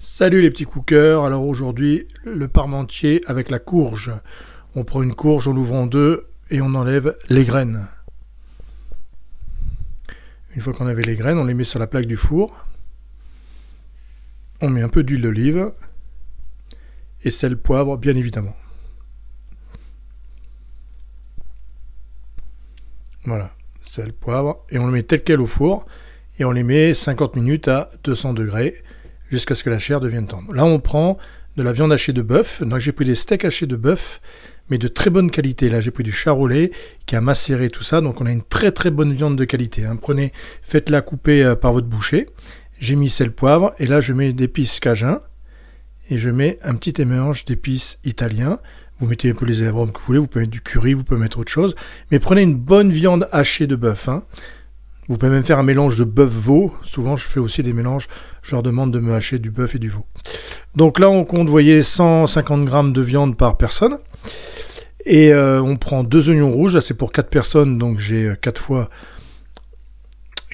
Salut les petits cookers, alors aujourd'hui le parmentier avec la courge. On prend une courge, on l'ouvre en deux et on enlève les graines. Une fois qu'on avait les graines, on les met sur la plaque du four. On met un peu d'huile d'olive et sel, poivre bien évidemment. Voilà, sel, poivre et on le met tel quel au four et on les met 50 minutes à 200 degrés. Jusqu'à ce que la chair devienne tendre. Là, on prend de la viande hachée de bœuf. Donc, j'ai pris des steaks hachés de bœuf, mais de très bonne qualité. Là, j'ai pris du charolais qui a macéré tout ça. Donc, on a une très très bonne viande de qualité. Hein. Prenez, faites-la couper par votre boucher. J'ai mis sel, poivre. Et là, je mets d'épices cajun. Et je mets un petit mélange d'épices italien. Vous mettez un peu les arômes que vous voulez. Vous pouvez mettre du curry, vous pouvez mettre autre chose. Mais prenez une bonne viande hachée de bœuf. Hein. Vous pouvez même faire un mélange de bœuf-veau. Souvent, je fais aussi des mélanges. Je leur demande de me hacher du bœuf et du veau. Donc là, on compte, vous voyez, 150 grammes de viande par personne. Et on prend 2 oignons rouges. Là, c'est pour 4 personnes. Donc, j'ai 4 fois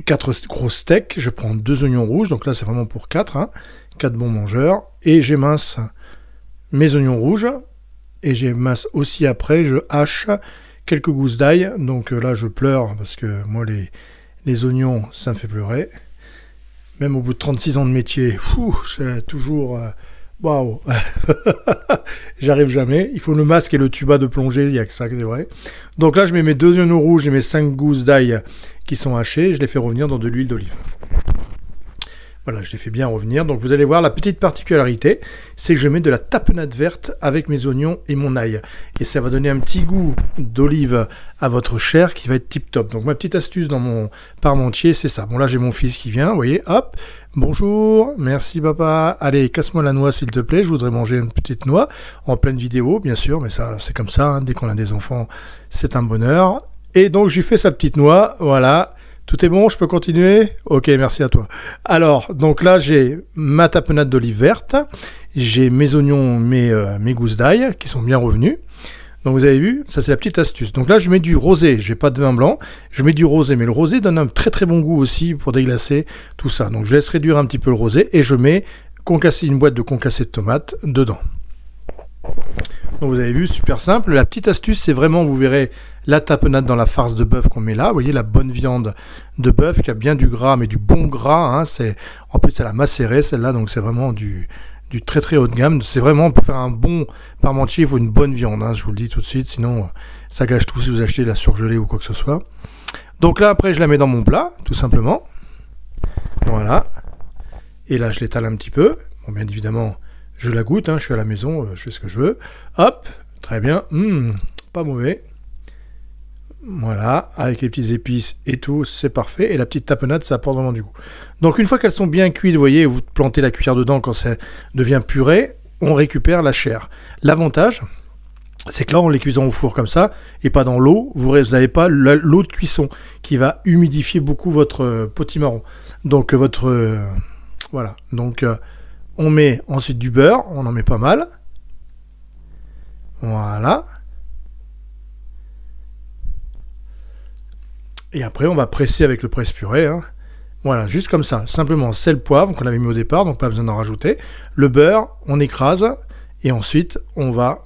4 gros steaks. Je prends 2 oignons rouges. Donc là, c'est vraiment pour 4. Hein, 4 bons mangeurs. Et j'émince mes oignons rouges. Et j'émince aussi après, je hache quelques gousses d'ail. Donc là, je pleure parce que moi, les oignons, ça me fait pleurer. Même au bout de 36 ans de métier, c'est toujours... Waouh. J'arrive jamais. Il faut le masque et le tuba de plongée, il n'y a que ça, c'est vrai. Donc là, je mets mes 2 oignons rouges et mes 5 gousses d'ail qui sont hachées. Je les fais revenir dans de l'huile d'olive. Voilà, je les fais bien revenir. Donc vous allez voir, la petite particularité, c'est que je mets de la tapenade verte avec mes oignons et mon ail. Et ça va donner un petit goût d'olive à votre chair qui va être tip top. Donc ma petite astuce dans mon parmentier, c'est ça. Bon là, j'ai mon fils qui vient, vous voyez, hop, bonjour, merci papa. Allez, casse-moi la noix s'il te plaît, je voudrais manger une petite noix en pleine vidéo, bien sûr, mais ça, c'est comme ça, hein. Dès qu'on a des enfants, c'est un bonheur. Et donc, je lui fais sa petite noix, voilà. Tout est bon, je peux continuer? Ok, merci à toi. Alors, donc là, j'ai ma tapenade d'olive verte, j'ai mes oignons, mes gousses d'ail qui sont bien revenus. Donc vous avez vu, ça c'est la petite astuce. Donc là, je mets du rosé, j'ai pas de vin blanc, je mets du rosé, mais le rosé donne un très très bon goût aussi pour déglacer tout ça. Donc je laisse réduire un petit peu le rosé et je mets une boîte de concassé de tomates dedans. Donc vous avez vu, super simple. La petite astuce, c'est vraiment, vous verrez, la tapenade dans la farce de bœuf qu'on met là. Vous voyez, la bonne viande de bœuf qui a bien du gras, mais du bon gras. Hein, en plus, elle a macéré celle-là, donc c'est vraiment du très très haut de gamme. C'est vraiment, pour faire un bon parmentier, il faut une bonne viande. Hein, je vous le dis tout de suite, sinon ça gâche tout si vous achetez de la surgelée ou quoi que ce soit. Donc là, après, je la mets dans mon plat, tout simplement. Voilà. Et là, je l'étale un petit peu. Bon, bien évidemment... Je la goûte, hein, je suis à la maison, je fais ce que je veux. Hop, très bien, pas mauvais. Voilà, avec les petites épices et tout, c'est parfait. Et la petite tapenade, ça apporte vraiment du goût. Donc une fois qu'elles sont bien cuites, vous voyez, vous plantez la cuillère dedans quand ça devient purée, on récupère la chair. L'avantage, c'est que là, en les cuisant au four comme ça, et pas dans l'eau, vous n'avez pas l'eau de cuisson qui va humidifier beaucoup votre potimarron. Donc voilà, donc... on met ensuite du beurre, on en met pas mal. Voilà. Et après, on va presser avec le presse-purée. Hein. Voilà, juste comme ça. Simplement sel, poivre qu'on avait mis au départ, donc pas besoin d'en rajouter. Le beurre, on écrase. Et ensuite, on va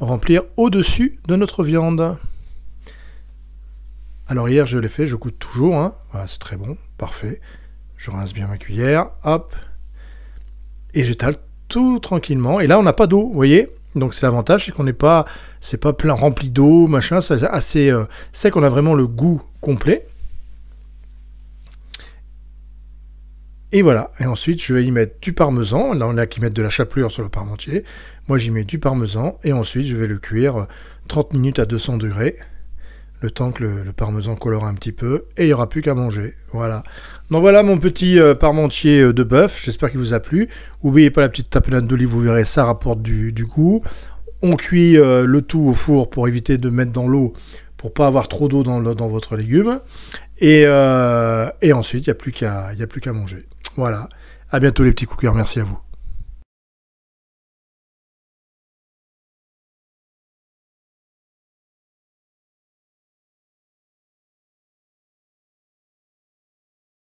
remplir au-dessus de notre viande. Alors hier, je l'ai fait, je goûte toujours. Hein. Voilà, c'est très bon, parfait. Je rince bien ma cuillère, hop, et j'étale tout tranquillement. Et là, on n'a pas d'eau, vous voyez. Donc c'est l'avantage, c'est qu'on n'est pas, c'est pas plein rempli d'eau, machin. C'est assez sec, on a vraiment le goût complet. Et voilà. Et ensuite, je vais y mettre du parmesan. Là, on a qui mettre de la chapelure sur le parmentier. Moi, j'y mets du parmesan. Et ensuite, je vais le cuire 30 minutes à 200 degrés. Le temps que le parmesan colore un petit peu, et il n'y aura plus qu'à manger. Voilà. Donc voilà mon petit parmentier de bœuf, j'espère qu'il vous a plu. N'oubliez pas la petite tapenade d'olive, vous verrez, ça rapporte du goût. On cuit le tout au four pour éviter de mettre dans l'eau, pour pas avoir trop d'eau dans votre légume. Et ensuite, il n'y a plus qu'à manger. Voilà. À bientôt les petits cookers, merci à vous.